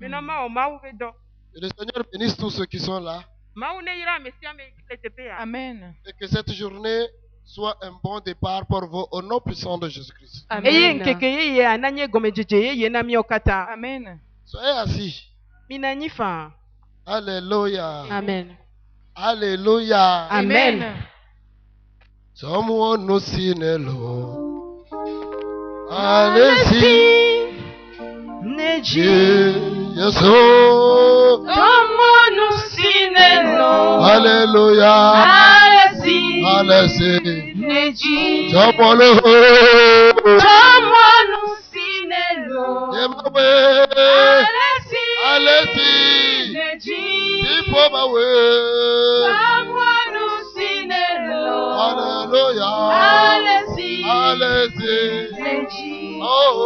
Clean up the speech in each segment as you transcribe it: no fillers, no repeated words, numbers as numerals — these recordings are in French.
Et le Seigneur bénisse tous ceux qui sont là. Amen. Et que cette journée soit un bon départ pour vous au nom puissant de Jésus-Christ. Amen. Amen. Soyez assis. Alléluia. Amen. Alléluia. Amen. Someone no sinelo. Allez-y. Yes, oh. Someone no sinelo. Alléluia. Allez-y. Allez-y. Neji. Someone no sinelo. Allez-y. Allez-y. Neji. People my way. Someone no sinelo. Alléluia. Allez-y. Allez-y. Neji. Oh. Oh.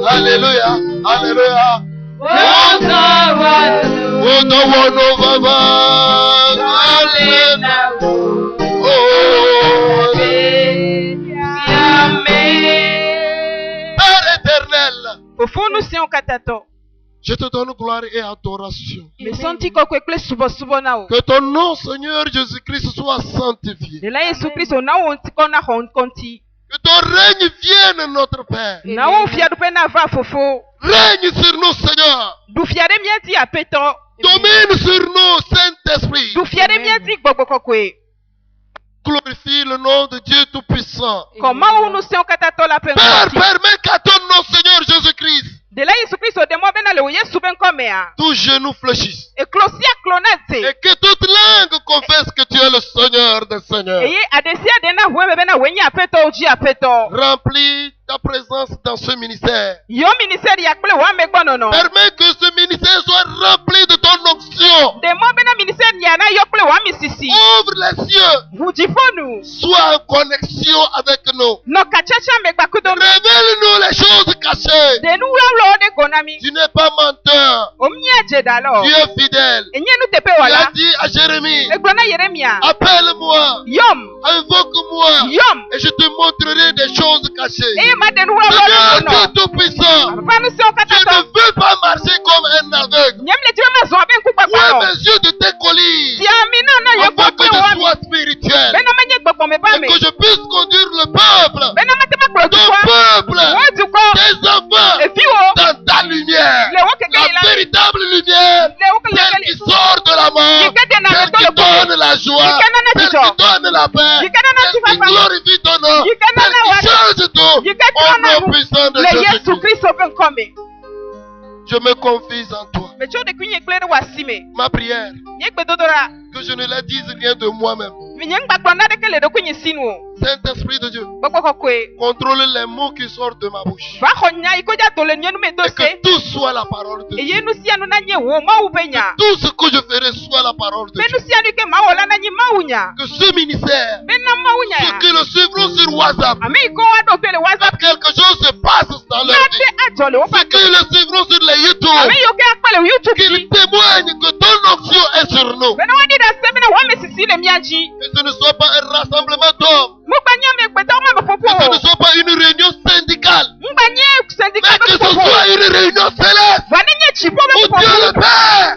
Alléluia, alléluia. Père éternel, je te donne gloire et adoration. Que ton nom, Seigneur Jésus-Christ, soit sanctifié. Que ton règne vienne, notre Père. Règne sur nous, Seigneur. Domine sur nous, Saint-Esprit. Glorifie le nom de Dieu Tout-Puissant. Père, permets qu'à ton nom, Seigneur Jésus-Christ, tous genoux fléchissent. Et que toute langue confesse que tu es le Seigneur des Seigneurs. Remplis ta présence dans ce ministère. Permets que ce ministère soit rempli de ton onction. Ouvre les cieux. Sois en connexion avec nous. Révèle-nous les choses cachées. Tu n'es pas menteur. Tu es fidèle. Tu as dit à Jérémie, appelle-moi, invoque-moi, et je te montrerai des choses cachées. Seigneur Dieu Tout-Puissant, je ne veux pas marcher comme un aveugle. Ouvre mes yeux de tes colis, afin que je sois spirituel, et que je puisse conduire le peuple, ton peuple, tes enfants, dans ta lumière, la véritable lumière, celle qui sort de la mort, celle qui donne la joie, celle qui donne la paix, celle qui glorifie ton nom, celle qui change tout, au nom puissant de Jésus-Christ. Jésus. Je me confie en toi. Ma prière, que je ne la dise rien de moi-même. Saint-Esprit de Dieu, contrôle les mots qui sortent de ma bouche. Et que tout soit la parole de Dieu. Que tout ce que je ferai soit la parole de Dieu. Que ce ministère, ceux qui le suivront sur WhatsApp, que quelque chose se passe dans leur vie. Ceux qui le suivront sur les YouTube, qu'ils témoignent que ton onction est sur nous. Que ce ne soit pas un rassemblement d'hommes. Que ce ne soit pas une réunion syndicale. Mais que ce soit une réunion céleste. Au Dieu le Père.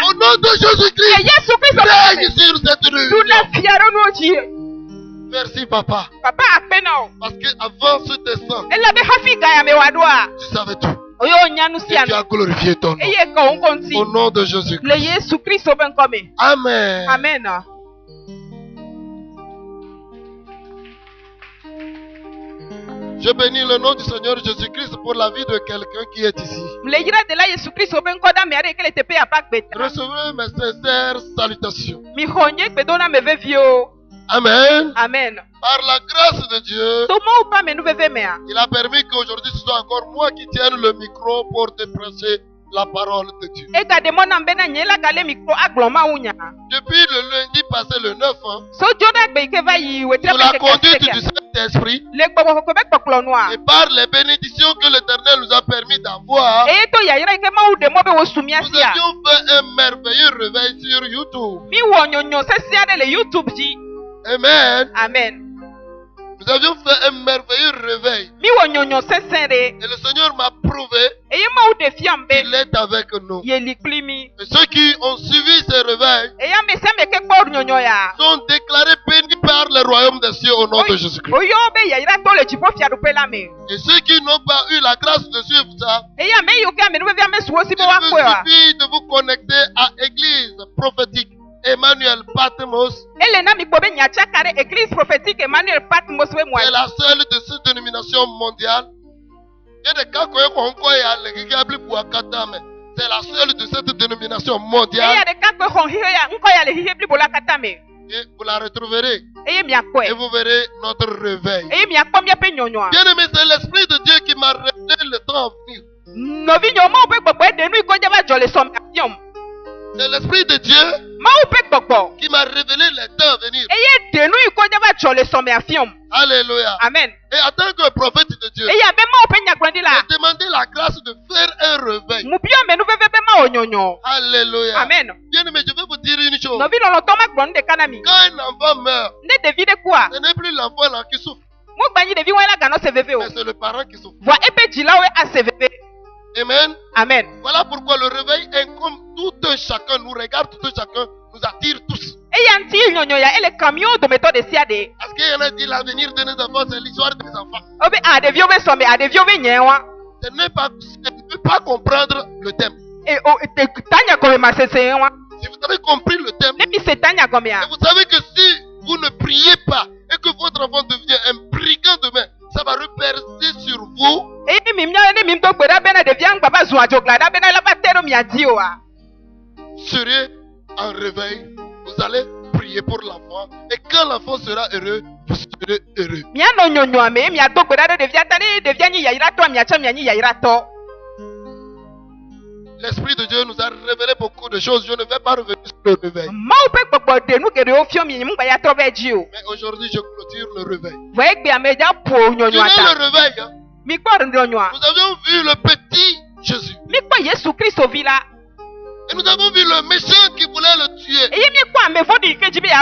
Au nom de Jésus-Christ. Règne sur cette réunion. Merci papa. Parce qu'avant ce destin, tu savais tout. Et tu as glorifié ton nom. Au nom de Jésus-Christ. Amen. Amen. Je bénis le nom du Seigneur Jésus-Christ pour la vie de quelqu'un qui est ici. Recevez mes sincères salutations. Amen. Amen. Par la grâce de Dieu, il a permis qu'aujourd'hui ce soit encore moi qui tienne le micro pour te prêcher la parole de Dieu. Depuis le lundi passé, le 9 ans, sous la conduite du Saint-Esprit et par les bénédictions que l'Éternel nous a permis d'avoir, nous avions fait un merveilleux réveil sur YouTube. Amen. Amen. Nous avions fait un merveilleux réveil. Et le Seigneur m'a prouvé qu'il est avec nous. Et ceux qui ont suivi ce réveil sont déclarés bénis par le royaume des cieux au nom de Jésus-Christ. Et ceux qui n'ont pas eu la grâce de suivre ça, il vous suffit de vous connecter à l'église prophétique Emmanuel Patmos. C'est la seule de cette dénomination mondiale. C'est la seule de cette dénomination mondiale. Et vous la retrouverez. Et vous verrez notre réveil. Bien aimé, c'est l'Esprit de Dieu qui m'a révélé le temps à venir. C'est l'Esprit de Dieu qui m'a révélé les temps à venir. Alléluia. Amen. Et en tant que prophète de Dieu, j'ai demandé la grâce de faire un réveil. Alléluia. Amen. Bien aimé, je vais vous dire une chose. Quand un enfant meurt, ce n'est plus l'enfant là qui souffre, mais c'est le parent qui souffre. Amen. Amen. Voilà pourquoi le réveil incombe tout un chacun, nous regarde tout un chacun, nous attire tous. Parce qu'il y en a dit l'avenir de nos enfants, c'est l'histoire des enfants. Ce n'est pas, ne peut pas comprendre le thème. Si vous avez compris le thème, et vous savez que si vous ne priez pas et que votre enfant devient un brigand demain, ça va repercer sur vous. Serez en réveil, vous allez prier pour l'enfant, et quand l'enfant sera heureux, vous serez heureux. L'Esprit de Dieu nous a révélé beaucoup de choses. Je ne vais pas revenir sur le réveil. Mais aujourd'hui, je clôture le réveil. Durant le réveil, nous avions vu le petit Jésus. Et nous avons vu le méchant qui voulait le tuer.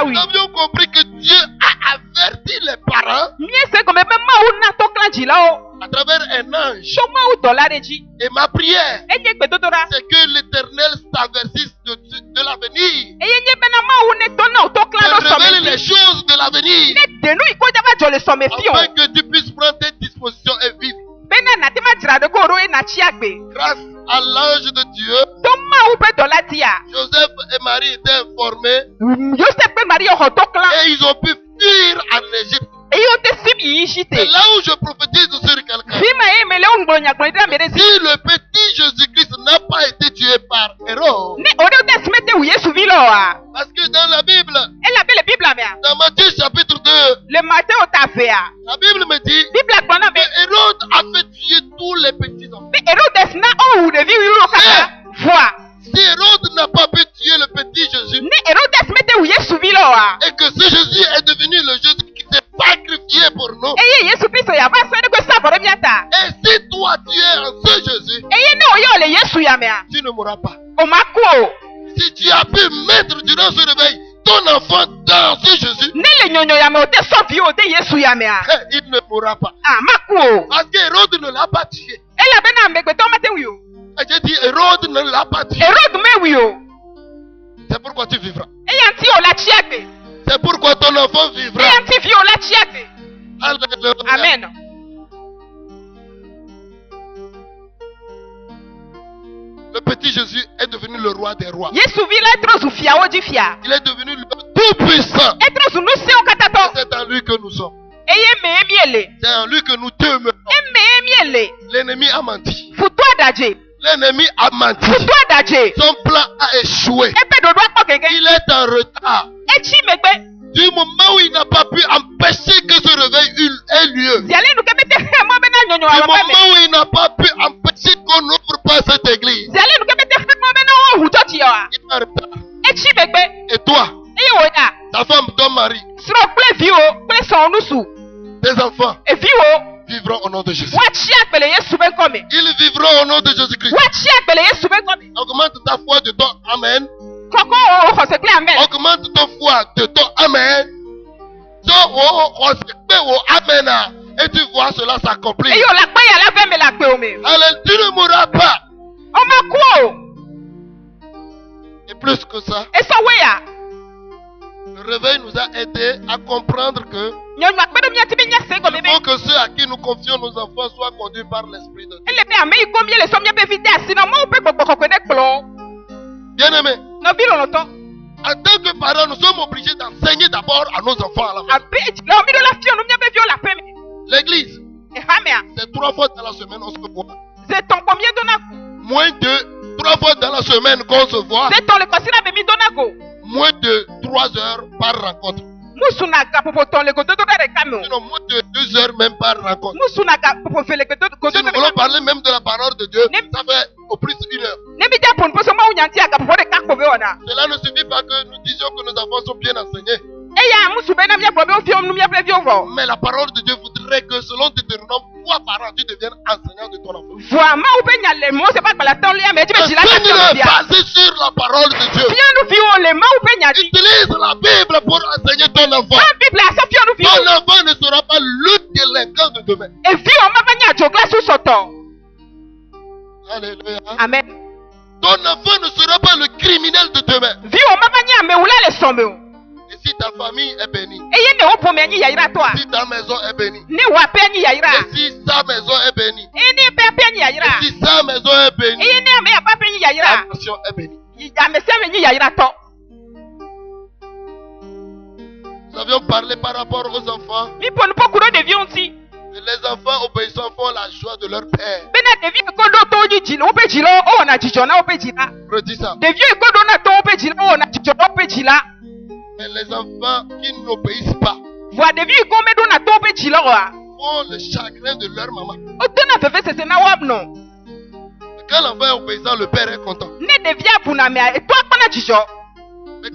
Nous avions compris que Dieu a averti les parents à travers un ange. Et ma prière, c'est que l'Éternel s'avertisse de l'avenir. Révèle les choses de l'avenir. Afin que tu puisses prendre tes dispositions et vivre. Grâce à l'ange de Dieu, Joseph et Marie étaient informés. Et ils ont pu fuir en Égypte. C'est là où je prophétise sur quelqu'un. Si le petit Jésus-Christ n'a pas été tué par Hérode, parce que dans la Bible, dans Matthieu chapitre 2, la Bible me dit que Hérode a fait tuer tous les petits enfants. Si Hérode n'a pas pu tuer le petit Jésus, et que ce Jésus est devenu le Jésus qui s'est sacrifié pour nous, et si toi tu es en ce Jésus, tu ne mourras pas. Si tu as pu mettre durant ce réveil ton enfant dans ce Jésus, il ne mourra pas. Parce qu'Hérode ne l'a pas tué. Et j'ai dit Hérode ne l'a pas tué. C'est pourquoi tu vivras. C'est pourquoi ton enfant vivra. Alléluia. Amen. Le petit Jésus est devenu le roi des rois. Il est devenu le tout puissant. C'est en lui que nous sommes. C'est en lui que nous demeurons. L'ennemi a menti. L'ennemi a menti. Son plan a échoué. Il est en retard. Du moment où il n'a pas pu empêcher que ce réveil ait lieu. Du moment où il n'a pas pu empêcher qu'on n'ouvre pas cette église. Il est en retard. Et toi, ta femme, ton mari, tes enfants vivront au nom de Jésus. Ils vivront au nom de Jésus-Christ. Augmente ta foi de ton Amen. Augmente ton foi de ton Amen. Amen. Et tu vois cela s'accomplir. Allez, tu ne mourras pas. Et plus que ça, le réveil nous a aidé à comprendre que il faut que ceux à qui nous confions nos enfants soient conduits par l'Esprit de Dieu. Bien-aimés, en tant que parents, nous sommes obligés d'enseigner d'abord à nos enfants à la maison. L'église, c'est 3 fois dans la semaine on se voit. Moins de 3 fois dans la semaine qu'on se voit. Moins de 3 heures par rencontre. Sinon, moins de 2 heures même par rencontre. Si nous voulons parler même de la parole de Dieu, ça fait au plus 1 heure. Cela ne suffit pas que nous disions que nos enfants sont bien enseignés. Mais la parole de Dieu voudrait que selon Deutéronome, fois par an, tu deviennes enseignant de ton enfant. Enseigne-le basé sur la parole de Dieu. Utilise la Bible pour enseigner ton enfant. Ton enfant ne sera pas le délinquant de demain. Alléluia. Amen. Ton enfant ne sera pas le criminel de demain. Et si ta famille est bénie, si ta maison est bénie, et si sa maison est bénie, et si sa maison est bénie, la nation est bénie. Nous avions parlé par rapport aux enfants. Et les enfants obéissants font la joie de leur père. Redis ça. Mais les enfants qui n'obéissent pas font le chagrin de leur maman. Quand l'enfant est obéissant, le père est content. Mais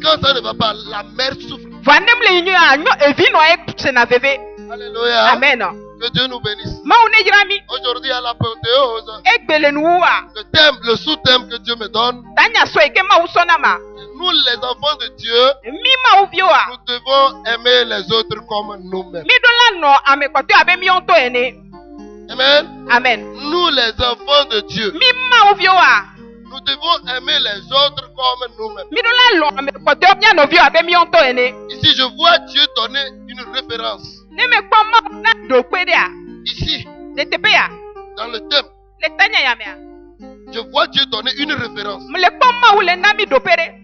quand ça ne va pas, la mère souffre. Alléluia. Amen. Que Dieu nous bénisse. Aujourd'hui à la Pentecôte, le sous-thème que Dieu me donne, nous les enfants de Dieu, nous devons aimer les autres comme nous-mêmes. Amen. Amen. Nous les enfants de Dieu, nous devons aimer les autres comme nous-mêmes. Ici je vois Dieu donner une référence. Ici, dans le thème, je vois Dieu donner une référence.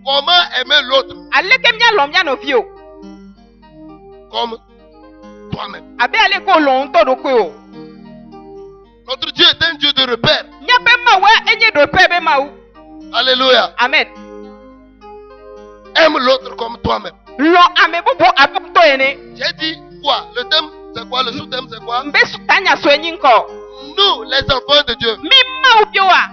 Comment aimer l'autre comme toi-même. Notre Dieu est un Dieu de repère. Alléluia. Amen. Aime l'autre comme toi-même. J'ai dit quoi? Le thème c'est quoi? Le sous-thème c'est quoi? Nous, les enfants de Dieu.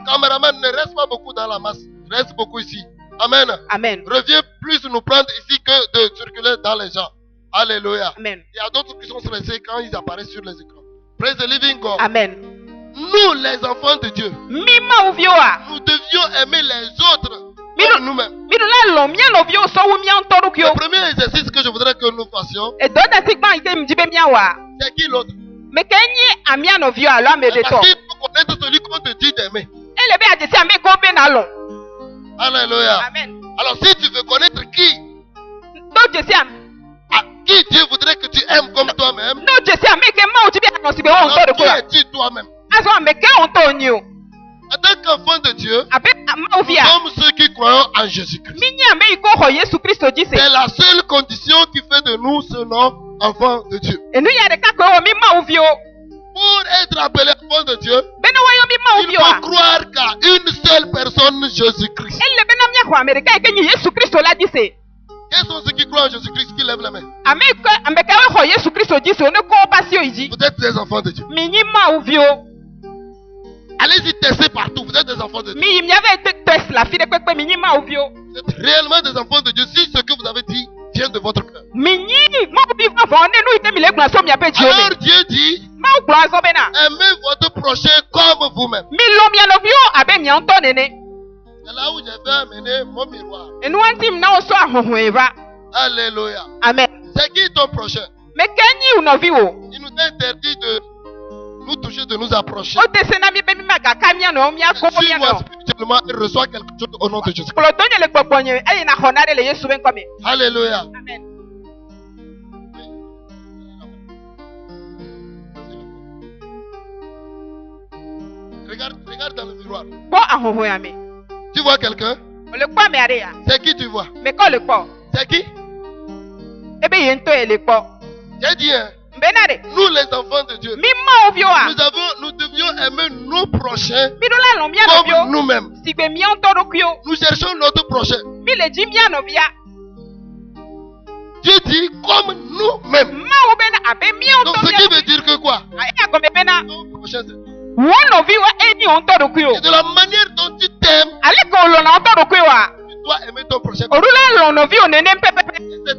Caméraman, ne reste pas beaucoup dans la masse. Reste beaucoup ici. Amen. Amen. Reviens plus nous prendre ici que de circuler dans les gens. Alléluia. Amen. Il y a d'autres qui sont stressés quand ils apparaissent sur les écrans. Praise the living God. Amen. Nous, les enfants de Dieu, nous devions aimer les autres comme nous-mêmes. Le premier exercice que je voudrais que nous fassions, c'est qui l'autre? Parce qu'il faut connaître celui qu'on te dit d'aimer. Alléluia. Amen. Alors si tu veux connaître qui Dieu voudrait que tu aimes comme toi-même, alors qui es-tu toi-même? En tant qu'enfant de Dieu, nous sommes ceux qui croyons en Jésus-Christ. C'est la seule condition qui fait de nous ce nom enfant de Dieu. Pour être appelé enfant de Dieu, il faut croire qu'à une seule personne, Jésus-Christ. Quels sont ceux qui croient en Jésus-Christ qui lèvent la main? Vous êtes des enfants de Dieu. Allez-y tester partout. Vous êtes des enfants de Dieu. Vous êtes réellement des enfants de Dieu si ce que vous avez dit vient de votre cœur. Alors Dieu dit, aimez votre prochain comme vous-même. C'est là où j'ai fait amener mon miroir. Alléluia. Amen. C'est qui ton prochain? Il nous a interdit de nous toucher, de nous approcher. Suis-moi spirituellement et reçois quelque chose au nom de Jésus. Alléluia. Amen. Regarde dans le miroir. Tu vois quelqu'un? C'est qui tu vois? C'est qui? J'ai dit, hein? Nous les enfants de Dieu, nous devions aimer nos prochains comme nous-mêmes. Nous cherchons notre prochain. Dieu dit comme nous-mêmes. Donc ce qui veut dire que quoi? Ton prochain c'est et de la manière dont tu t'aimes, tu dois aimer ton prochain. C'est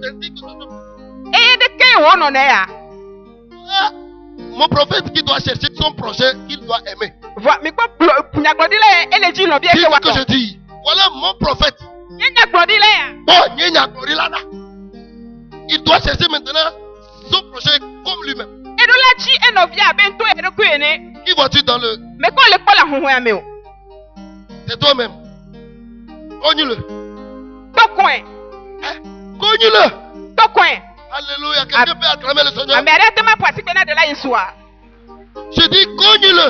ainsi que mon prophète qui doit chercher son prochain, qu'il doit aimer. C'est ce que je dis. Voilà mon prophète. Il doit chercher maintenant son prochain comme lui-même. Qui vois-tu dans le... C'est toi-même. Cogne-le. Cogne-le. Alléluia. Quelqu'un peut acclamer le Seigneur. Je dis cogne-le.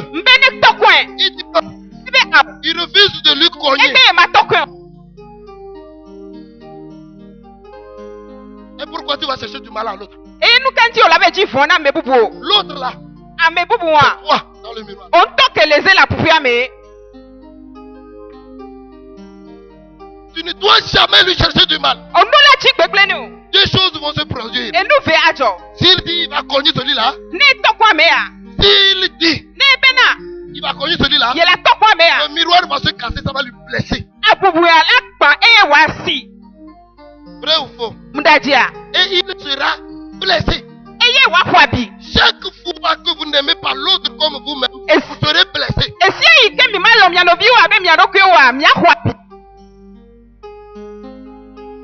Il refuse de lui cogner. Et pourquoi tu vas chercher du mal à l'autre? L'autre là. Toi, dans le miroir. Tu ne dois jamais lui chercher du mal. Deux choses vont se produire. S'il dit il va cogner celui-là, s'il dit il va cogner celui-là, le miroir va se casser, ça va lui blesser. Vrai ou faux? Et il sera blessé. Chaque fois que vous n'aimez pas l'autre comme vous-même, vous serez blessé.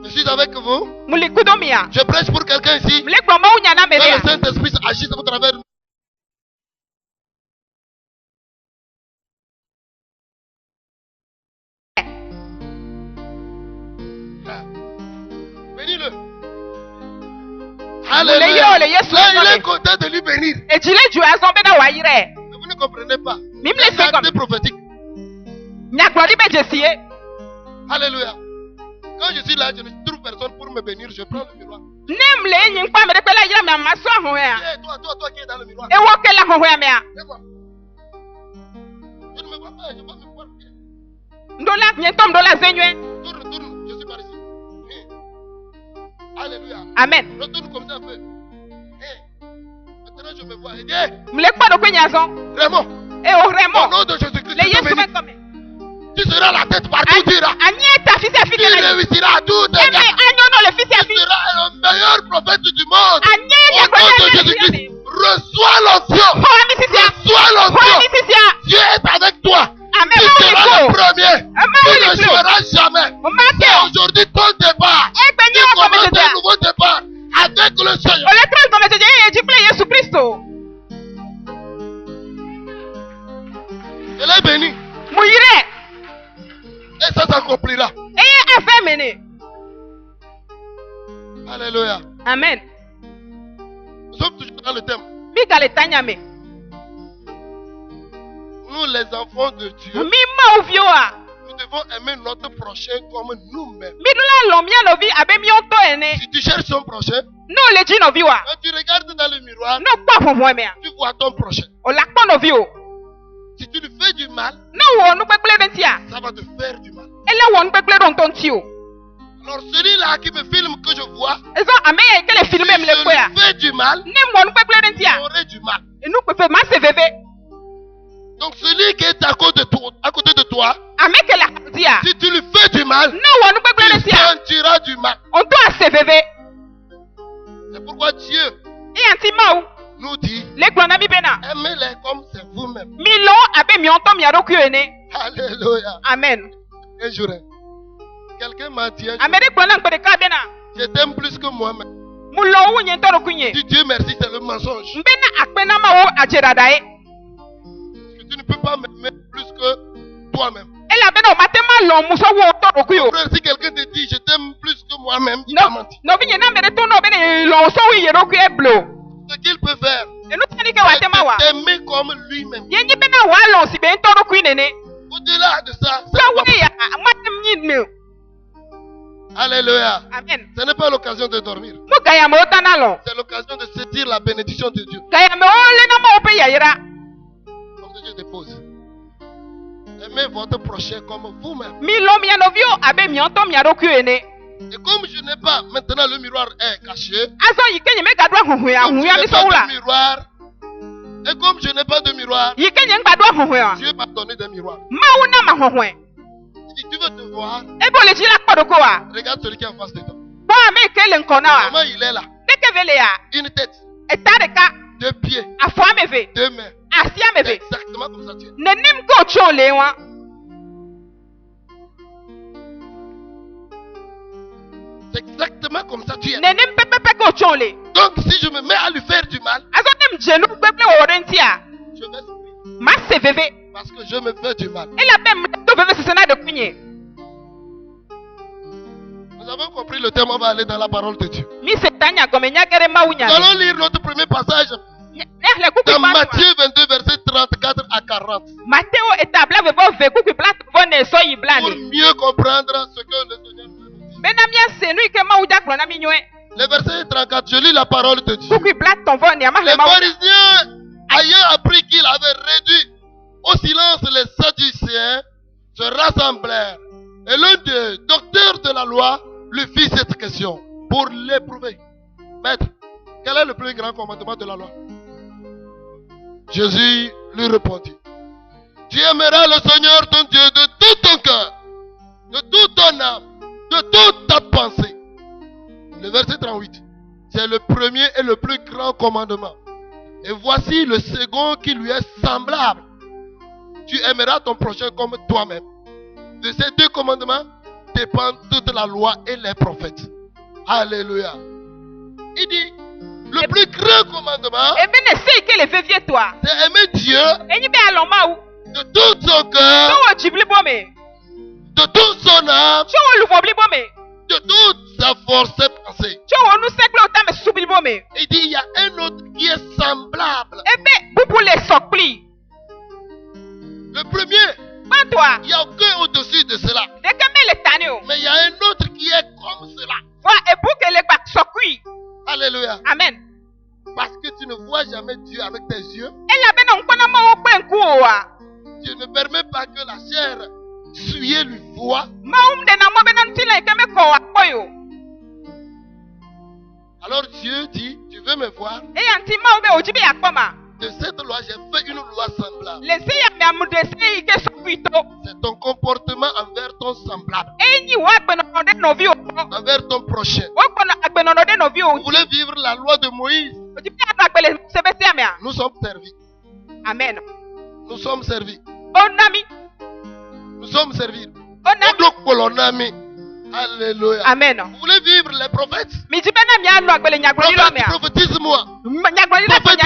Je suis avec vous. Je prêche pour quelqu'un ici. Que le Saint-Esprit agisse au travers de nous. Bénis-le. Alléluia. Là, il est content de lui bénir. Mais vous ne comprenez pas. C'est un acte prophétique. Alléluia. Quand je suis là, je ne trouve personne pour me bénir. Je prends le miroir. Toi qui es dans le miroir. Je ne me vois pas, je peux me voir bien. Tourne, je suis par ici. Alléluia. Amen. Retourne comme ça un peu. Maintenant je me vois. Raymond. Au nom de Jésus-Christ, tu seras la tête partout, tu iras. Tu réussiras à tout. Tu seras le meilleur prophète du monde. Au nom de Jésus-Christ, reçois l'onction. Reçois l'onction. Dieu est avec toi. Tu seras le premier. Tu ne joueras jamais. C'est aujourd'hui ton départ. Tu commences un nouveau départ avec le Seigneur. Elle est bénie. Et ça s'accomplira. Alléluia. Amen. Nous sommes toujours dans le thème. Nous, les enfants de Dieu, nous devons aimer notre prochain comme nous-mêmes. Si tu cherches ton prochain, quand tu regardes dans le miroir, tu vois ton prochain. Si tu lui fais du mal, ça va te faire du mal. Alors celui-là qui me filme que je vois, si je lui fais du mal, j'aurai du mal. Donc celui qui est à côté de toi, si tu lui fais du mal, tu sentiras du mal. C'est pourquoi Dieu nous dit, aimez-les comme c'est vous-même. Alléluia. Amen. Un jour, quelqu'un m'a dit, je t'aime plus que moi-même. Dis Dieu merci, c'est le mensonge. Parce que tu ne peux pas m'aimer plus que toi-même. Frère, si quelqu'un te dit je t'aime plus que moi-même, il t'a menti. Ce qu'il peut faire, c'est t'aimer comme lui-même. Au-delà de ça, c'est Alléluia. Amen. Ce n'est pas l'occasion de dormir. C'est l'occasion de saisir la bénédiction de Dieu. Comme Dieu dépose. Aimez votre prochain comme vous-même. Et comme je n'ai pas, maintenant le miroir est caché. Comme je n'ai pas de miroir, Dieu m'a donné des miroirs. Si tu veux te voir, regarde celui qui est en face de toi. Comment il est là? Une tête, deux pieds, deux mains. Exactement comme ça tu es. C'est exactement comme ça tu es. Donc si je me mets à lui faire du mal, je vais souffrir. Parce que je me fais du mal. Nous avons compris le thème, on va aller dans la parole de Dieu. Nous allons lire notre premier passage dans Matthieu 22, versets 34 à 40. Pour mieux comprendre ce que le Seigneur veut nous dire. Le verset 34, je lis la parole de Dieu. Les pharisiens, ayant appris qu'il avait réduit au silence les Sadducéens, se rassemblèrent. Et l'un des docteurs de la loi lui fit cette question pour l'éprouver. Maître, quel est le plus grand commandement de la loi? Jésus lui répondit, tu aimeras le Seigneur ton Dieu de tout ton cœur, de toute ton âme, de toute ta pensée. Le verset 38, c'est le premier et le plus grand commandement. Et voici le second qui lui est semblable. Tu aimeras ton prochain comme toi-même. De ces deux commandements dépendent toute la loi et les prophètes. Alléluia. Il dit, le plus grand commandement, c'est aimer Dieu de tout son cœur, de toute son âme, de toute sa force et pensée. Il dit, il y a un autre qui est semblable. Le premier, il n'y a aucun au-dessus de cela. Mais il y a un autre qui est comme cela. Alléluia. Amen. Parce que tu ne vois jamais Dieu avec tes yeux. Tu ne permets pas que la chair souillée lui voie. Alors Dieu dit, tu veux me voir? De cette loi, j'ai fait une loi semblable. C'est ton comportement envers ton semblable, envers ton prochain. Vous voulez vivre la loi de Moïse? Nous sommes servis. Amen. Nous sommes servis. Nous sommes servis. Alléluia. Amen. Vous voulez vivre les prophètes? Prophétise-moi.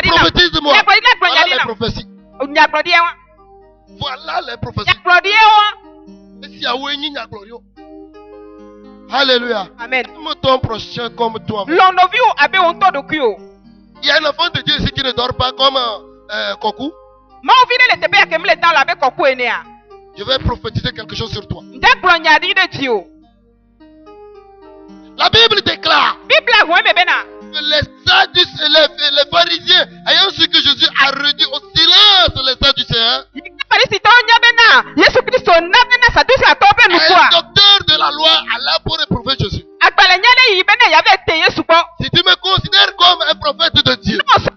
Prophétise-moi. Voilà les prophéties. Voilà les prophéties. Alléluia. Amen. Ton prochain comme toi. Il y a un enfant de Dieu ici qui ne dort pas comme Kokou. Je vais prophétiser quelque chose sur toi. La Bible déclare que les Sadducéens et les pharisiens, ayant su que Jésus a réduit au silence les Sadducéens, un docteur de la loi alla pour éprouver Jésus. Si tu me considères comme un prophète de Dieu, si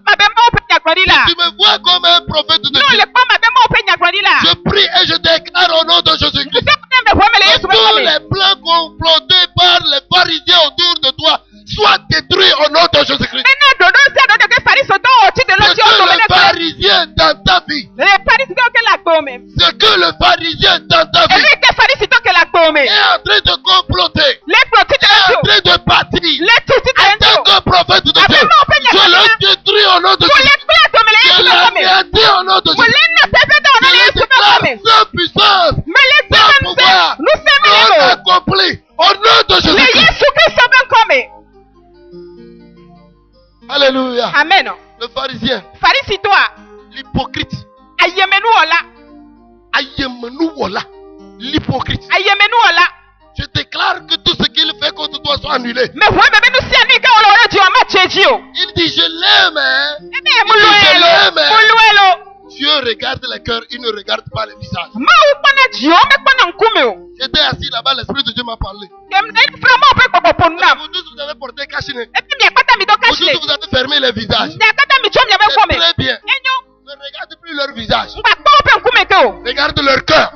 tu me vois comme un prophète de Dieu, je prie et je déclare au nom de Jésus-Christ que tous les plans complotés par les pharisiens autour de toi soient détruits au nom de Jésus-Christ. Ce que le pharisien dans ta vie, ce que le pharisien dans ta vie est en train de comploter, est en train de bâtir, en tant que prophète de Dieu, je le détruis au nom de Jésus. Je l'anéantis au nom de Jésus. Je le déclare sans puissance, sans pouvoir, non accompli au nom de Jésus. Alléluia. Amen. Le pharisien, l'hypocrite, l'hypocrite. Je déclare que tout ce qu'il fait contre toi soit annulé. Il dit je l'aime. Il dit je l'aime. Dieu regarde le cœur, il ne regarde pas le visage. J'étais assis là-bas, l'Esprit de Dieu m'a parlé. Vous tous vous avez porté cache-nez. Vous tous vous avez fermé les visages. C'est très bien. Ne regarde plus leur visage. Regarde leur cœur.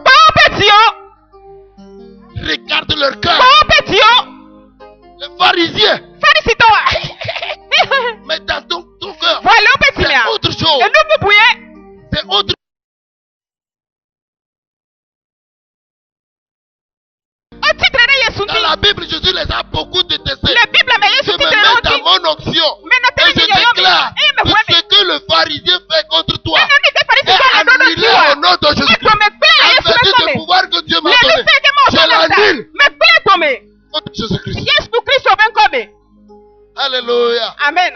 Regarde leur cœur. Le pharisien. Mais dans ton cœur, c'est autre chose. C'est autre. Dans la Bible, Jésus les a beaucoup détestés. Je me mets dans mon onction et je déclare que ce que le pharisien fait contre toi est annulé au nom de Jésus-Christ. En vertu du pouvoir que Dieu m'a donné, je l'annule au nom de Jésus-Christ. Alléluia. Amen.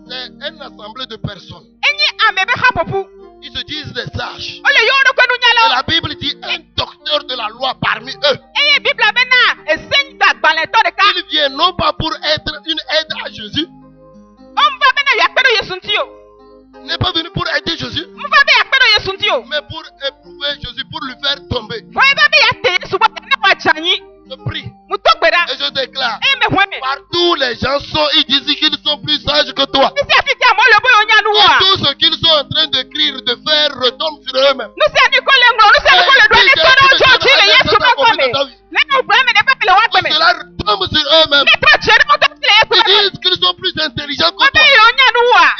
C'est une assemblée de personnes. Ils se disent des sages. Et la Bible dit un docteur de la loi parmi eux. Il vient non pas pour être une aide à Jésus. Il n'est pas venu pour aider Jésus, mais pour éprouver Jésus, pour lui faire tomber. Je prie et je déclare, partout les gens sont, ils disent qu'ils sont plus sages que toi. Et tout ce qu'ils sont en train d'écrire, de faire, retombe sur eux-mêmes. Cela retombe sur eux-mêmes. Ils disent qu'ils sont plus intelligents que toi.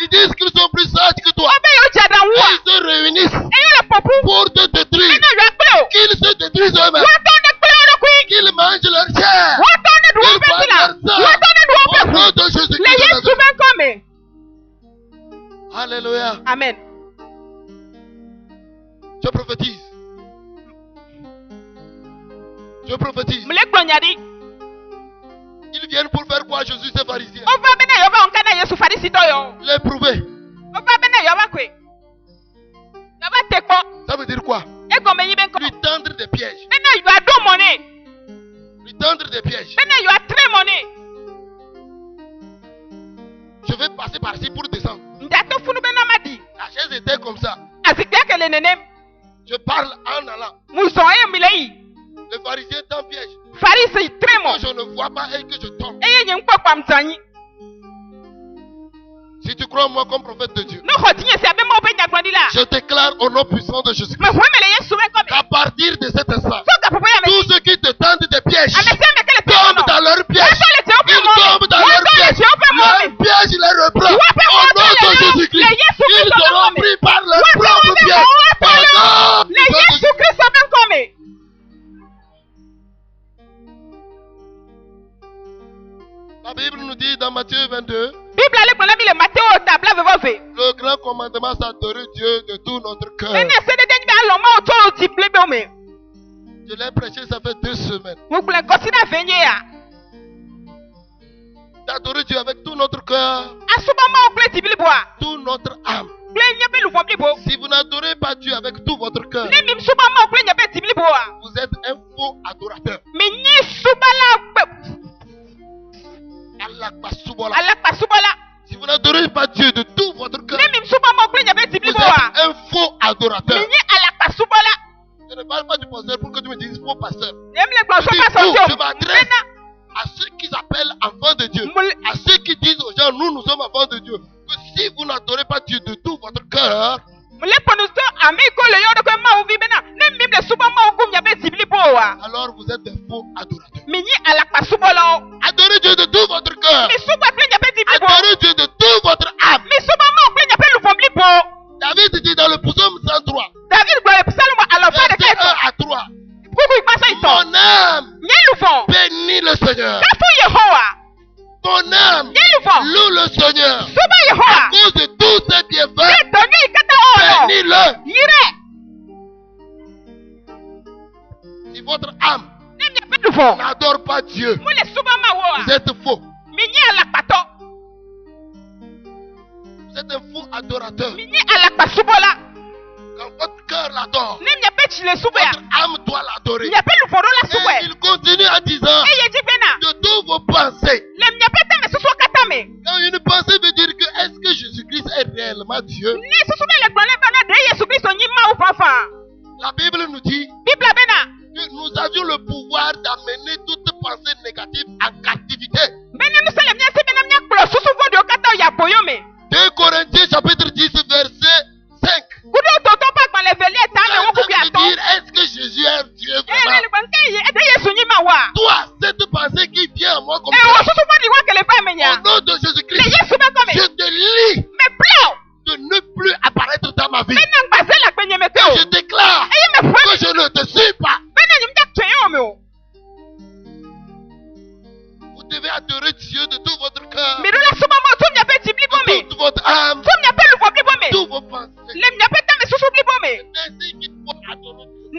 Ils disent qu'ils sont plus sages que toi. Et ils se réunissent pour te détruire. Qu'ils se détruisent eux-mêmes. Qu'ils mangent leur chair. Qu'ils boivent leur sang. Au nom de Jésus-Christ. Alléluia. Amen. Je prophétise. Je prophétise. Ils viennent pour faire quoi Jésus ces pharisiens? L'éprouver. Ça veut dire quoi? Lui tendre des pièges. Lui tendre tendre des pièges. Je vais passer par ici pour descendre. La chaise était comme ça. Je parle en allant. Le pharisien est en piège. Quand je ne vois pas et que je tombe. Si tu crois en moi comme prophète de Dieu, je déclare au nom puissant de Jésus-Christ qu'à partir de cet instant, tous ceux qui te tendent des pièges tombent dans leur piège. Ils tombent dans leur piège. Leur piège les reprend. Au nom de Jésus-Christ, ils seront pris par leur propre piège. La Bible nous dit dans Matthieu 22, le grand commandement, c'est d'adorer Dieu de tout notre cœur. Je l'ai prêché, ça fait 2 semaines. D'adorer Dieu avec tout notre cœur, toute notre âme. Si vous n'adorez pas Dieu avec tout votre cœur, vous êtes un faux adorateur. Si vous n'adorez pas Dieu de tout votre cœur, vous êtes un faux adorateur. Je ne parle pas du pasteur pour que tu me dises faux pasteur. Je m'adresse à ceux qui s'appellent enfants de Dieu, à ceux qui disent aux gens, nous sommes enfants de Dieu, que si vous n'adorez pas Dieu de tout votre cœur, alors vous êtes des faux adorateurs. Adorez Dieu de tout votre cœur. Adorez Dieu de tout votre âme. David dit dans le psaume 103, verset 1 à 3, mon âme bénit le Seigneur. Mon âme loue le Seigneur. À cause de tous ses bienfaits, bénis-le. Si votre âme n'adore pas Dieu, vous êtes faux. Vous êtes un faux adorateur. Quand votre cœur l'adore, votre âme doit l'adorer. Et il continue en disant, de tous vos pensées. Quand une pensée veut dire que est-ce que Jésus-Christ est réellement Dieu? La Bible nous dit que nous avions le pouvoir d'amener toute pensée négative en captivité. 2 Corinthiens chapitre 10 verset 5. Dire, est-ce que Jésus est Dieu vraiment? Toi, cette pensée qui vient à moi comme ça, au nom de Jésus-Christ, je te lis de ne plus apparaître dans ma vie. Et je déclare que je ne te suis pas. Vous devez adorer Dieu de tout votre cœur, de toute votre âme, de toutes vos pensées. C'est ainsi qu'il faut adorer Dieu.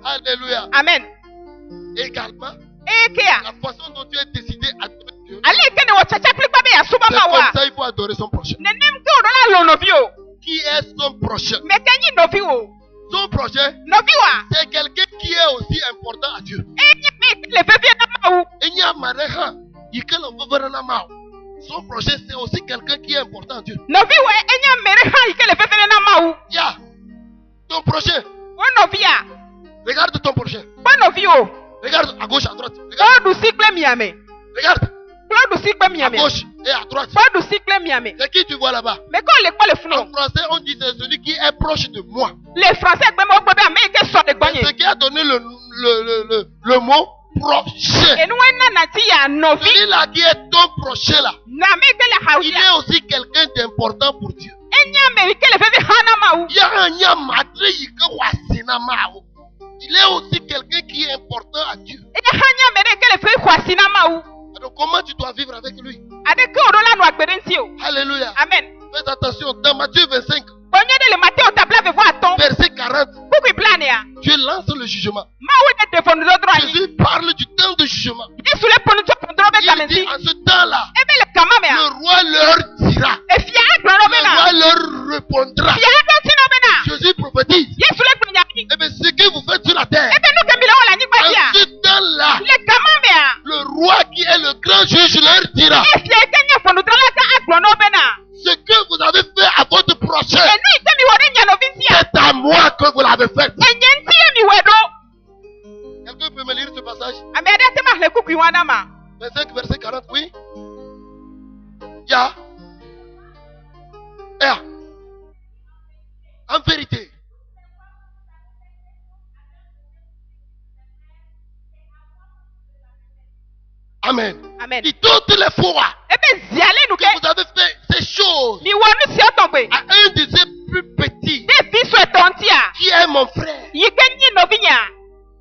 Alléluia. Amen. Également, la façon dont tu es décidé à adorer Dieu, c'est comme ça il faut adorer son prochain. Qui est son prochain? Son prochain, c'est quelqu'un qui est aussi important à Dieu. Son prochain, c'est aussi quelqu'un qui est important à Dieu. Yeah. Ton prochain. Regarde ton prochain. Regarde à gauche, à droite. Regarde. À gauche et à droite. C'est qui tu vois là-bas? En français, on dit c'est celui qui est proche de moi. Les Français, ce qui a donné le mot prochain. Celui-là qui est ton prochain là, il est aussi quelqu'un d'important pour Dieu. Il est aussi quelqu'un qui est important à Dieu. Alors comment tu dois vivre avec lui? Alléluia. Amen. Faites attention, dans Matthieu 25, verset 40, Dieu lance le jugement. Jésus parle du temps de jugement. Il dit en ce temps-là, le roi leur dira, le roi leur répondra. Jésus prophétise. Et bien ce que vous faites sur la terre, en ce temps-là, j'avais fait. Quelqu'un peut me lire ce passage? 25, verset 40, oui. Ya. Yeah. En vérité. Amen. Amen. Et toutes les fois que vous avez fait ces choses à un de ces plus petits qui est mon frère,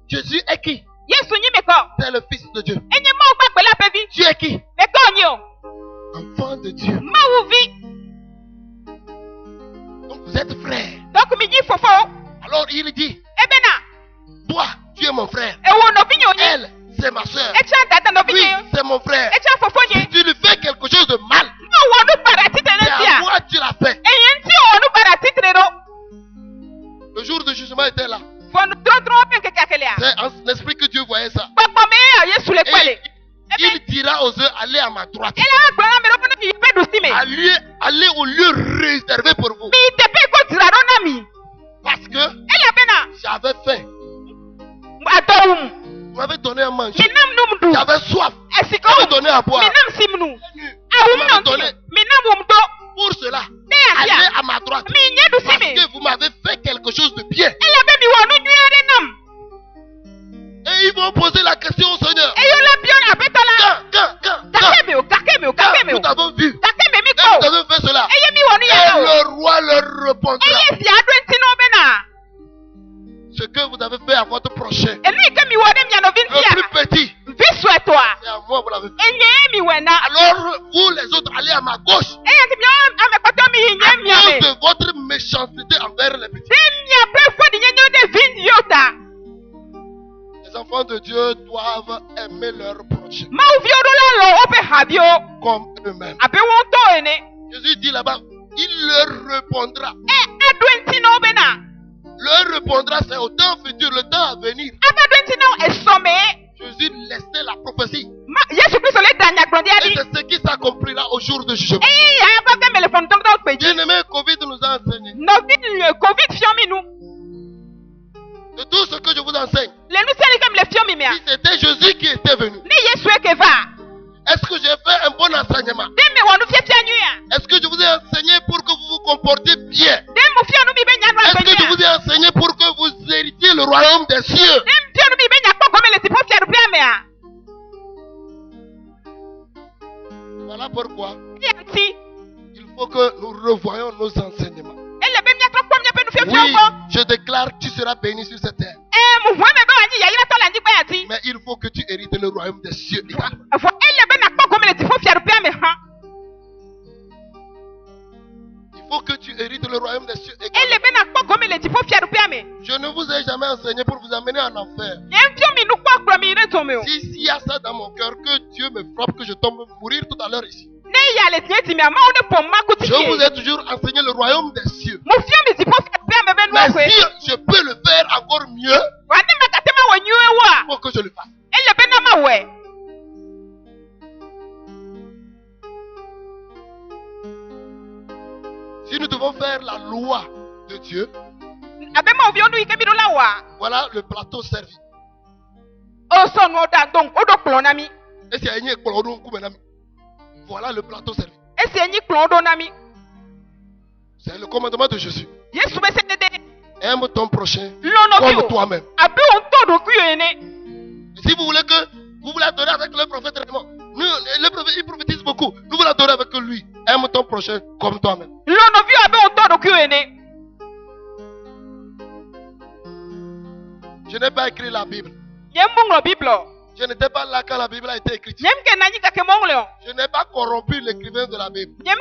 Jésus est qui? C'est le Fils de Dieu. Tu es qui? Enfant de Dieu. Donc vous êtes frère. Alors il dit, toi tu es mon frère. Elle c'est ma soeur. Lui c'est mon frère. Si tu lui fais quelque chose de mal, c'est à moi que tu l'as fait. Le jour du jugement était là. C'est en esprit que Dieu voyait ça. Et il dira aux eux, allez à ma droite. Allez au lieu réservé pour vous. Parce que j'avais faim. Vous m'avez donné à manger. J'avais soif. Vous m'avez donné à boire. Vous m'avez donné. Pour cela, allez à ma droite. Parce que vous m'avez fait quelque chose de bien. Et ils vont poser la question au Seigneur. Quand nous t'avons vu, quand nous avons fait cela, et le roi leur répondra, ce que vous avez fait à votre prochain, le plus petit, c'est à moi vous l'avez fait. Alors vous les autres, allez à ma gauche. À cause de votre méchanceté envers les petits. Les enfants de Dieu doivent aimer leur prochain comme eux-mêmes. Jésus dit là-bas, il leur répondra. Leur répondra, c'est au temps futur, le temps à venir. Jésus laissait la prophétie. Et c'est ce qui s'accomplira au jour du jugement. Bien-aimé, Covid nous a enseigné. De tout ce que je vous enseigne, si c'était Jésus qui était venu, est-ce que j'ai fait un bon enseignement? Est-ce que je vous ai enseigné pour que vous vous comportiez bien? Est-ce que je vous ai enseigné pour que vous héritiez le royaume des cieux? Voilà pourquoi il faut que nous revoyions nos enseignements. Oui, je déclare que tu seras béni sur cette terre. Mais il faut que tu hérites le royaume des cieux. Il faut que tu hérites le royaume des cieux. Je ne vous ai jamais enseigné pour vous amener en enfer. S'il y a ça dans mon cœur, que Dieu me frappe, que je tombe mourir tout à l'heure ici. Je vous ai toujours enseigné le royaume des cieux. Mais si je peux le faire encore mieux, il faut que je le fasse. Si nous devons faire la loi de Dieu, voilà le plateau servi. Voilà le plateau servi. C'est le commandement de Jésus. Aime ton prochain comme toi-même. Si vous voulez que vous voulez adorer avec le prophète Raymond, le prophète il prophétise beaucoup. Nous voulons adorer avec lui. Aime ton prochain comme toi-même. Je n'ai pas écrit la Bible. Je n'étais pas là quand la Bible a été écrite. Je n'ai pas corrompu l'écrivain de la Bible. Ce que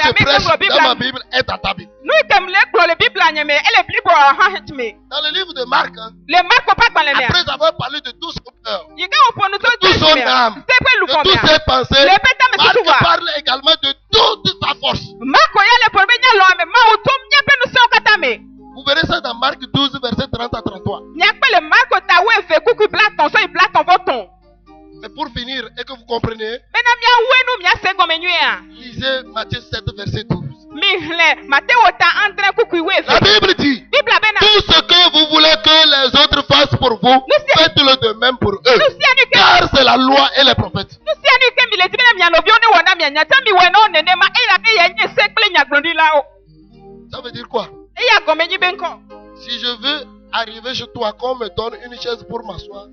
je prêche dans ma Bible est dans ta Bible. Dans le livre de Marc, après avoir parlé de tout son cœur, de tout son âme, de toutes ses pensées, Marc parle également de toute sa force. Vous verrez ça dans Marc 12, verset 30 à 33. Mais pour finir et que vous compreniez, lisez Matthieu 7, verset 12. La Bible dit, tout ce que vous voulez que les autres fassent pour vous, faites-le de même pour eux. Car c'est la loi et les prophètes. Ça veut dire quoi? Si je veux arriver chez toi, qu'on me donne une chaise pour m'asseoir.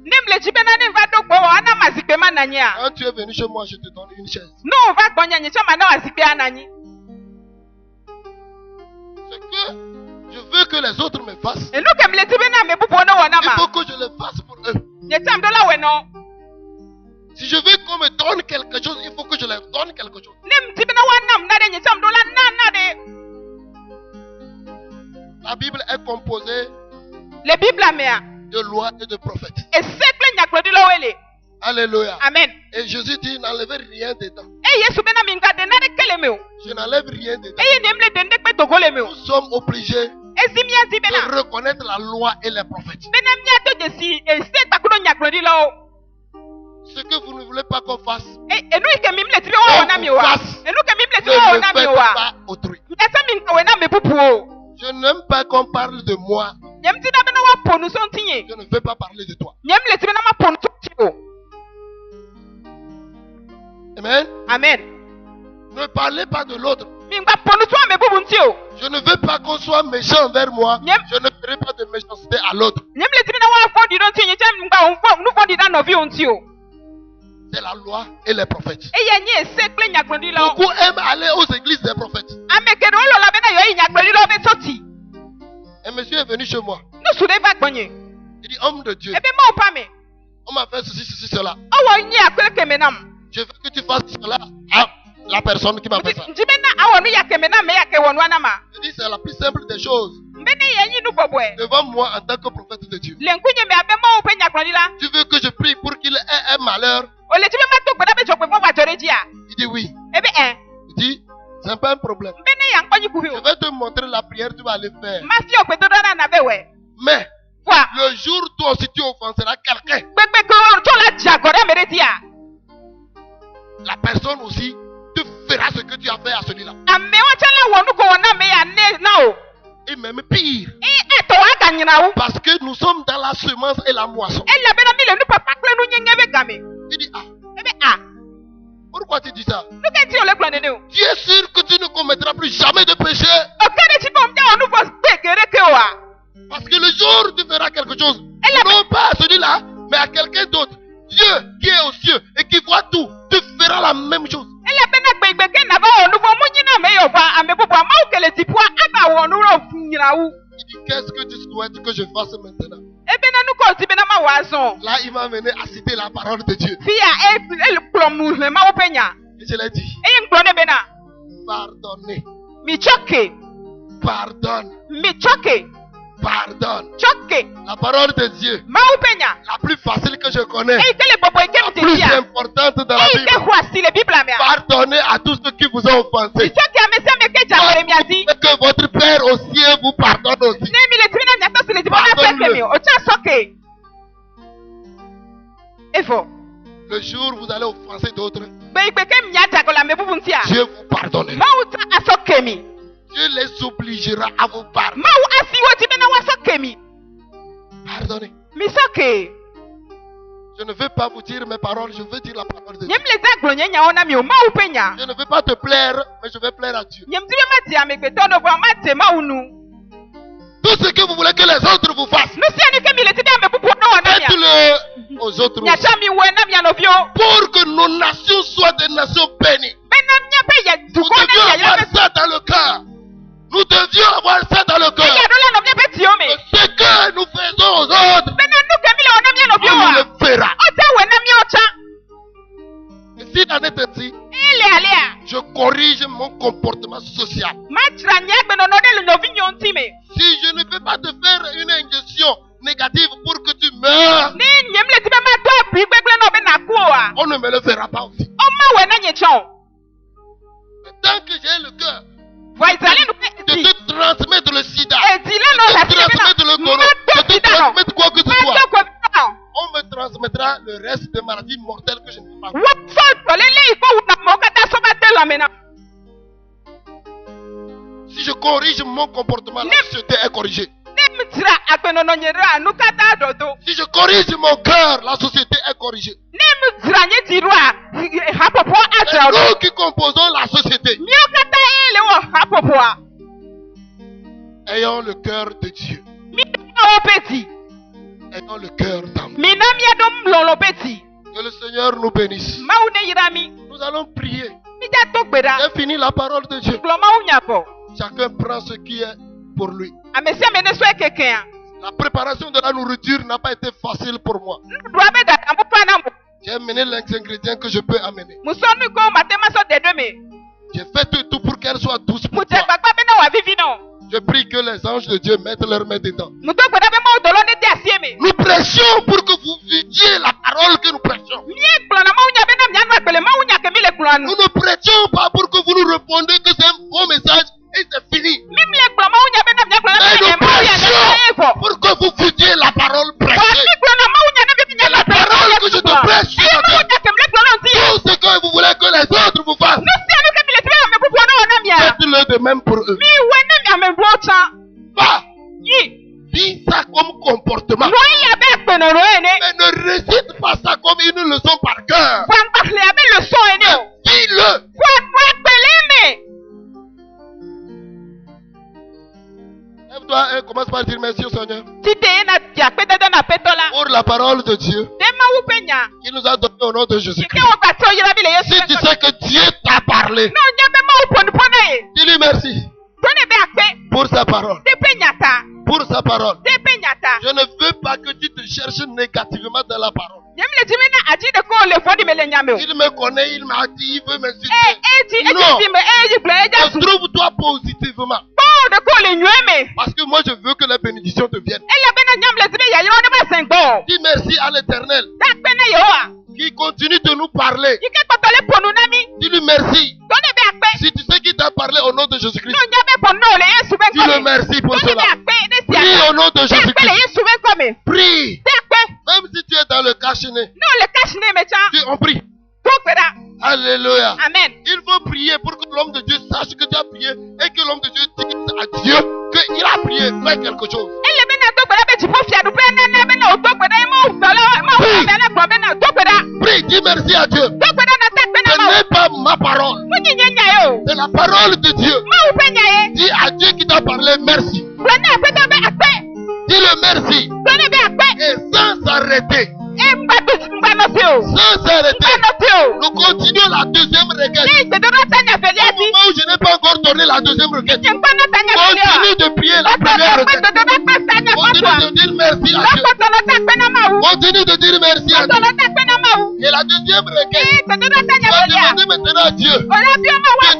Quand tu es venu chez moi, je te donne une chaise. Ce que je veux que les autres me fassent, il faut que je le fasse pour eux. Si je veux qu'on me donne quelque chose, il faut que je leur donne quelque chose. La Bible est composée de lois et de prophètes. Alléluia. Amen. Et Jésus dit, n'enlevez rien dedans. Je n'enlève rien dedans. Nous sommes obligés de reconnaître la loi et les prophètes. Ce que vous ne voulez pas qu'on fasse, on fasse. Ne le faites pas autrui. Je n'aime pas qu'on parle de moi. Je ne veux pas parler de toi. Amen. Amen. Ne parlez pas de l'autre. Je ne veux pas qu'on soit méchant envers moi. Je ne ferai pas de méchanceté à l'autre. C'est la loi et les prophètes. Beaucoup aiment aller aux églises des prophètes. Un monsieur est venu chez moi. Il dit, homme de Dieu, on m'a fait ceci, cela. Je veux que tu fasses cela à la personne qui m'a fait ça. Je dis, c'est la plus simple des choses. Devant moi en tant que prophète de Dieu. Tu veux que je prie pour qu'il ait un malheur? Il dit oui. Il dit, c'est pas un problème. Je vais te montrer la prière, tu vas aller faire. Mais le jour où toi aussi tu offenseras quelqu'un, la personne aussi te fera ce que tu as fait à celui-là. Et même pire. Parce que nous sommes dans la semence et la moisson. Il dit, pourquoi tu dis ça? Tu es sûr que tu ne commettras plus jamais de péché? Parce que le jour où tu feras quelque chose, non pas à celui-là, mais à quelqu'un d'autre, Dieu qui est aux cieux et qui voit tout, te fera la même chose. Il dit, qu'est-ce que tu souhaites que je fasse maintenant? Là, il m'a amené à citer la parole de Dieu. Et je l'ai dit, pardonnez. Pardonne. Pardonne. La parole de Dieu, la plus facile que je connais, la plus importante dans la Bible. Pardonnez à tous ceux qui vous ont offensé. Que votre Père au ciel vous pardonne aussi. Pardonne-le. Le jour où vous allez offenser d'autres, Dieu vous pardonnera. Dieu les obligera à vous pardonner. Pardonnez. Je ne veux pas vous dire mes paroles, je veux dire la parole de Dieu. Je ne veux pas te plaire, mais je vais plaire à Dieu. Tout ce que vous voulez que les autres vous fassent, faites-le aux autres aussi. Pour que nos nations soient des nations bénies. Nous devions avoir ça dans le cœur. Nous devions avoir ça dans le cœur. Ce que nous faisons aux autres, on nous le fera. Et si dans est ainsi, je corrige mon comportement social. Si je ne peux pas te faire une injection négative pour que tu meurs, on ne me le fera pas aussi. Tant que j'ai le cœur de te transmettre le sida, de te transmettre le corona, de te transmettre quoi que ce soit, on me transmettra le reste des maladies mortelles que je ne peux pas. mon comportement, la société est corrigée. Si je corrige mon cœur, la société est corrigée. C'est nous qui composons la société. Ayons le cœur de Dieu. Ayons le cœur d'amour. Que le Seigneur nous bénisse. Nous allons prier. J'ai fini la parole de Dieu. Chacun prend ce qui est pour lui. La préparation de la nourriture n'a pas été facile pour moi. J'ai amené les ingrédients que je peux amener. J'ai fait tout pour qu'elle soit douce pour toi. Je prie que les anges de Dieu mettent leurs mains dedans. Nous prêchons pour que vous viviez la parole que nous prêchons. Nous ne prêchons pas pour que vous nous répondez que c'est un bon message et c'est fini. Mais nous prêchons pour que vous viviez la parole prêchée. C'est la parole que je te prêche. Tout ce que vous voulez que les autres vous fassent, faites-le de même pour eux. Pas. Dis ça comme comportement. Mais ne récite pas ça comme une leçon par cœur. Dis-le. Lève-toi et commence par dire merci au Seigneur pour la parole de Dieu qui nous a donné au nom de Jésus-Christ. Si tu sais que Dieu t'a parlé, dis-lui merci pour sa parole. Pour sa parole. Je ne veux pas que tu te cherches négativement dans la parole. Il me connaît, il m'a dit, il veut m'insulter. Non. Trouve-toi positivement. Parce que moi je veux que la bénédiction te vienne. Dis merci à l'Éternel qui continue de nous parler. Dis-lui merci. Si tu sais qui t'a parlé au nom de Jésus-Christ, dis-le merci pour cela. Prie au nom de Jésus-Christ. Prie. Même si tu es dans le cache-nez. On prie. Alléluia. Amen. Il faut prier pour que l'homme de Dieu sache que tu as prié et que l'homme de Dieu dise à Dieu qu'il a prié, fait quelque chose. Prie, dis merci à Dieu. Ce n'est pas ma parole. C'est la parole de Dieu. Dis à Dieu qui t'a parlé merci. Dis-le merci. Et sans s'arrêter. Sans s'arrêter. Nous continuons la deuxième requête. Au moment où je n'ai pas encore donné la deuxième requête, continue de prier la première requête. Continue de dire merci à Dieu. Continue de dire merci à Dieu. Et la deuxième requête, tu vas demander maintenant à Dieu de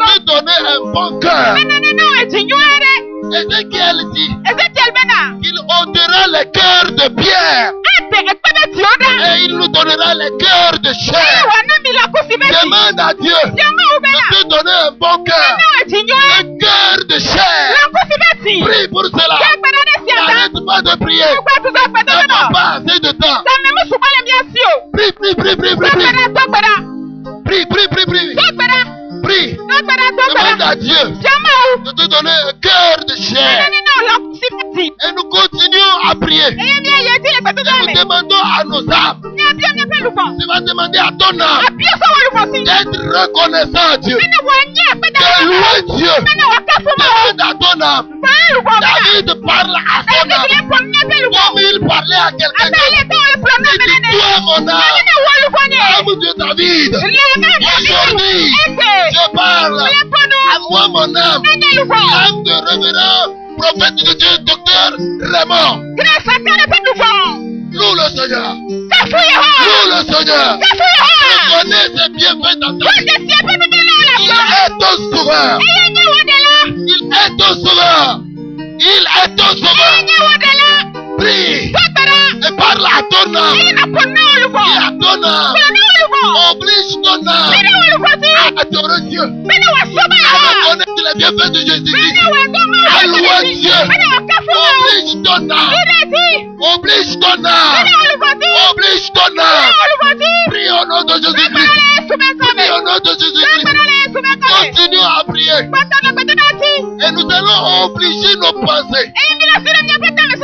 te donner un bon cœur. Ézéchiel dit qu'il ôtera les cœurs de pierre et il nous donnera les cœurs de chair. Demande à Dieu de te donner un bon cœur, un cœur de chair. Prie pour cela. N'arrête pas de prier. N'as pas assez de temps. Prie, prie, prie, prie, prie, prie. Prie, prie, prie, prie. Prie. Demande à Dieu de te donner un cœur de chair. Et nous continuons à prier. Et nous demandons à nos âmes. Tu vas demander à ton âme d'être reconnaissant à Dieu. De louer Dieu. Demande à ton âme. David parle à son âme comme il parlait à quelqu'un d'autre. Il dit, toi mon âme, âme de David, aujourd'hui je parle à moi mon âme, l'âme de révérend prophète de Dieu, docteur Raymond. Loue le Seigneur. Loue le Seigneur. Reconnais ses bienfaits dans ta vie. Il est ton sauveur. Il est ton sauveur. Il est ton sauveur. Prie et parle à ton âme. Dis à ton âme. Oblige ton âme à adorer Dieu. À reconnaître les bienfaits de Jésus-Christ. À louer Dieu. Oblige ton âme. Oblige ton âme. Oblige ton âme. Prie au nom de Jésus-Christ. Prie au nom de Jésus-Christ. Continuons à prier. Et nous allons obliger nos pensées.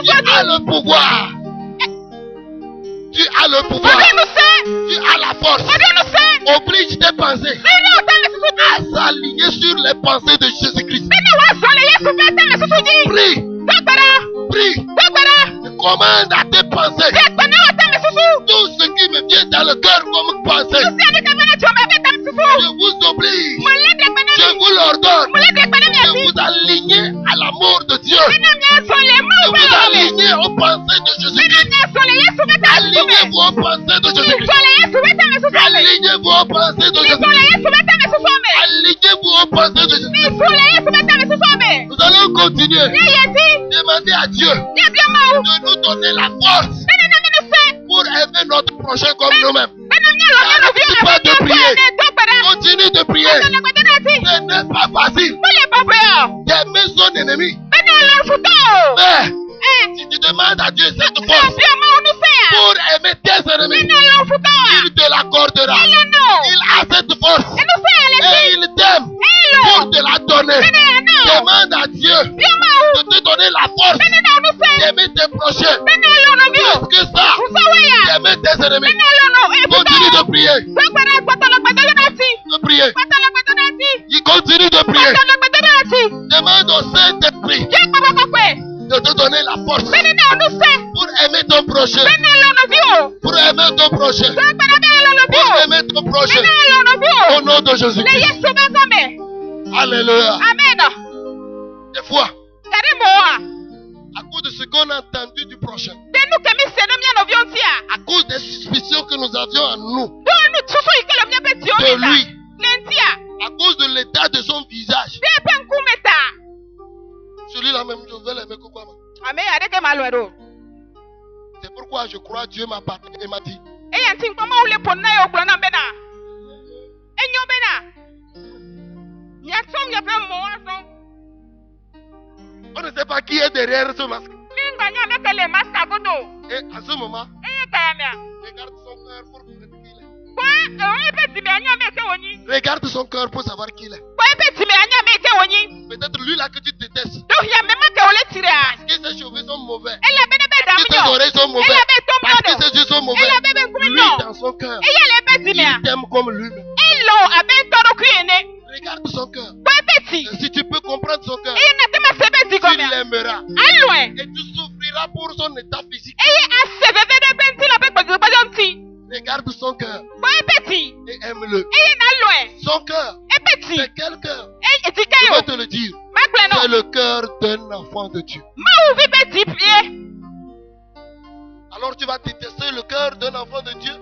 Tu as le pouvoir. Tu as le pouvoir. Tu as la force. Oblige tes pensées à s'aligner sur les pensées de Jésus-Christ. Prie. Prie. Commande à tes pensées. Tout ce qui me vient dans le cœur comme pensée. Je vous oblige. Je vous l'ordonne. De vous aligner à l'amour de Dieu. De vous aligner aux pensées de Jésus-Christ. Alignez-vous aux pensées de Jésus-Christ. Alignez-vous aux pensées de Jésus-Christ. Alignez-vous aux pensées de Jésus-Christ. Nous allons continuer. Demander à Dieu de nous donner la force pour aimer notre prochain comme nous-mêmes. N'arrête pas de prier. Continue de prier. Ce n'est pas facile d'aimer son ennemi. Mais si tu demandes à Dieu cette force pour aimer tes ennemis, il te l'accordera. Il a cette force et il t'aime pour te la donner. Demande à Dieu de te donner la force d'aimer tes prochains. Parce que ça, d'aimer tes ennemis. Continue de prier. De prier. Il continue de prier. Demande au Saint-Esprit de te donner la force pour aimer ton prochain. Pour aimer ton prochain. Pour aimer ton prochain. Au nom de Jésus-Christ. Alléluia. Amen. Des fois, à cause de ce qu'on a entendu du prochain, à cause des suspicions que nous avions en nous de lui, à cause de l'état de son visage, celui-là même, je vais l'aimer quoi. C'est pourquoi je crois que Dieu m'a parlé et m'a dit. On ne sait pas qui est derrière ce masque. Et à ce moment, regarde son cœur pour connaître qui il est. Regarde son cœur pour savoir qui il est. Peut-être lui là que tu détestes. Parce que ses cheveux sont mauvais. Parce que ses oreilles sont mauvaises. Parce que ses yeux sont mauvais. Lui dans son cœur, il t'aime comme lui-même. Regarde son cœur. Et si tu peux comprendre son cœur, tu l'aimeras. Et tu souffriras pour son état physique. Regarde son cœur et aime-le. Son cœur, c'est quel cœur? Je vais te le dire. C'est le cœur d'un enfant de Dieu. Alors tu vas détester le cœur d'un enfant de Dieu.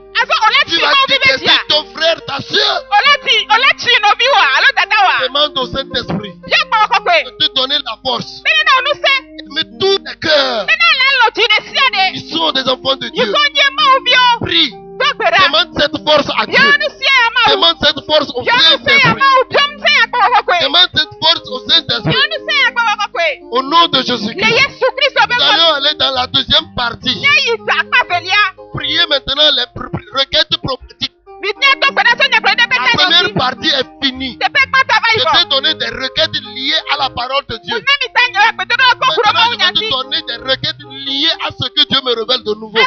Tu vas détester ton frère, ta soeur. Demande au Saint-Esprit de te donner la force. Mais tous les cœurs qui sont des enfants de Dieu, prie. Demande cette force à Dieu. Demande cette force au Saint-Esprit. Demande cette force au Saint-Esprit. Au nom de Jésus-Christ. Nous allons aller dans la deuxième partie. Priez maintenant les requêtes prophétiques. La première partie est finie. Je t'ai donné des requêtes liées à la parole de Dieu. Maintenant, je vais te donner des requêtes liées à ce que Dieu me révèle de nouveau.